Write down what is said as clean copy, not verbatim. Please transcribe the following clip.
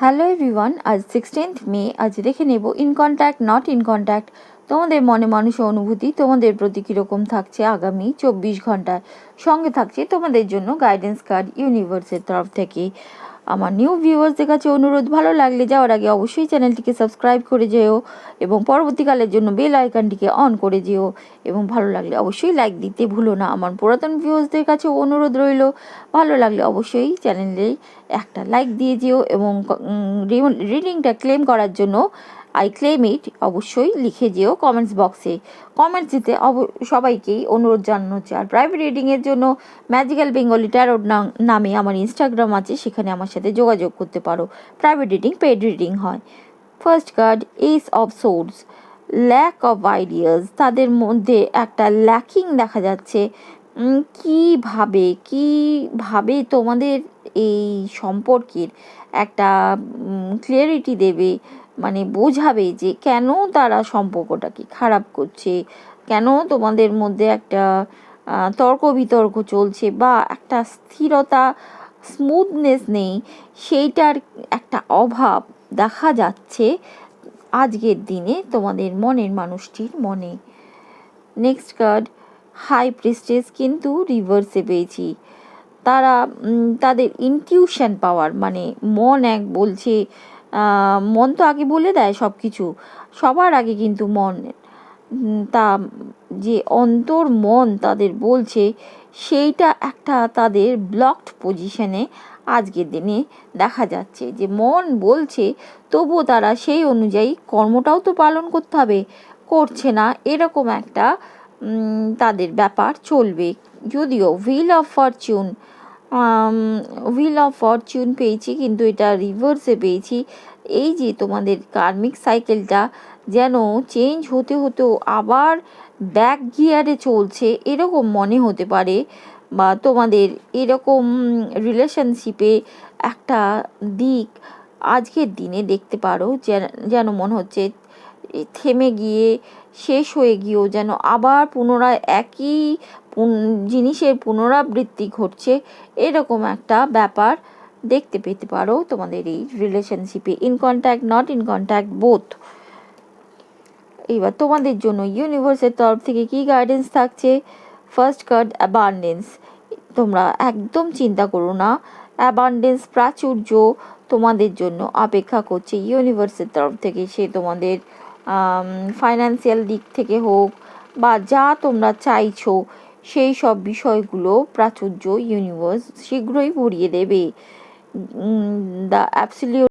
Hello everyone, আজ 16th মে। আজ দেখে নেব in contact not in contact তোমাদের মনে মানুষের অনুভূতি তোমাদের প্রতি কীরকম থাকছে আগামী 24 ঘন্টায়। সঙ্গে থাকছে তোমাদের জন্য গাইডেন্স কার্ড ইউনিভার্সের তরফ থেকে। আমার নিউ ভিউয়ার্সদের কাছে অনুরোধ, ভালো লাগলে যাওয়ার আগে অবশ্যই চ্যানেলটিকে সাবস্ক্রাইব করে যেও এবং পরবর্তীকালের জন্য বেল আইকনটিকে অন করে যেও এবং ভালো লাগলে অবশ্যই লাইক দিতে ভুলো না। আমার পুরাতন ভিউয়ার্সদের কাছে অনুরোধ রইল, ভালো লাগলে অবশ্যই চ্যানেলে একটা লাইক দিয়ে যেও এবং রিডিংটা ক্লেম করার জন্য আই ক্লেম ইট অবশ্যই লিখে যেও কমেন্টস বক্সে। কমেন্টস দিতে সবাইকেই অনুরোধ জানানো হচ্ছে। আর প্রাইভেট রিডিংয়ের জন্য ম্যাজিক্যাল বেঙ্গলি ট্যারোট নামে আমার ইনস্টাগ্রাম আছে, সেখানে আমার সাথে যোগাযোগ করতে পারো। প্রাইভেট রিডিং পেড রিডিং হয়। First card ace of swords, lack of ideas. তাদের মধ্যে একটা ল্যাকিং দেখা যাচ্ছে। কিভাবে তোমাদের এই সম্পর্কের একটা ক্লিয়ারিটি দেবে, মানে বোঝাবে যে কেন তারা সম্পর্কটাকে খারাপ করছে, কেন তোমাদের মধ্যে একটা তর্ক বিতর্ক চলছে বা একটা স্থিরতা স্মুথনেস নেই, সেইটার একটা অভাব দেখা যাচ্ছে আজকের দিনে তোমাদের মনের মানুষটির মনে। নেক্সট কার্ড হাই প্রিস্টেস, কিন্তু রিভার্সে পেয়েছি। তারা তাদের ইনটিউশন পাওয়ার, মানে মন এক বলছে, মন তো আগে বলে দেয় সব কিছু, সবার আগে কিন্তু মন, তা যে অন্তর মন তাদের বলছে সেইটা একটা তাদের ব্লকড পজিশনে আজকের দিনে দেখা যাচ্ছে। যে মন বলছে তবুও তারা সেই অনুযায়ী কর্মটাও তো পালন করতে হবে, করছে না, এরকম একটা তাদের ব্যাপার চলবে। যদিও হুইল অফ ফরচুন পেয়েছি, কিন্তু এটা রিভার্সে পেয়েছি। এই যে তোমাদের কার্মিক সাইকেলটা যেন চেঞ্জ হতে হতেও আবার ব্যাক গিয়ারে চলছে, এরকম মনে হতে পারে। বা তোমাদের এরকম রিলেশনশিপে একটা দিক আজকের দিনে দেখতে পারো, যেন মনে হচ্ছে থেমে গিয়ে শেষ হয়ে গিয়েও যেন আবার পুনরায় একই জিনিসের পুনরাবৃত্তি ঘটছে, এরকম একটা ব্যাপার দেখতে পেতে পারো তোমাদের এই রিলেশনশিপে। In contact not in contact both. এবার তোমাদের জন্য ইউনিভার্সের তরফ থেকে কি গাইডেন্স থাকছে। ফার্স্ট কার্ড অ্যাবান্ডেন্স, তোমরা একদম চিন্তা করো না, অ্যাবান্ডেন্স প্রাচুর্য তোমাদের জন্য অপেক্ষা করছে ইউনিভার্সের তরফ থেকে। সে তোমাদের ফাইন্যান্সিয়াল দিক থেকে হোক বা যা তোমরা চাইছো সেই সব বিষয়গুলো প্রাচুর্য ইউনিভার্স শীঘ্রই ভরিয়ে দেবে। The absolute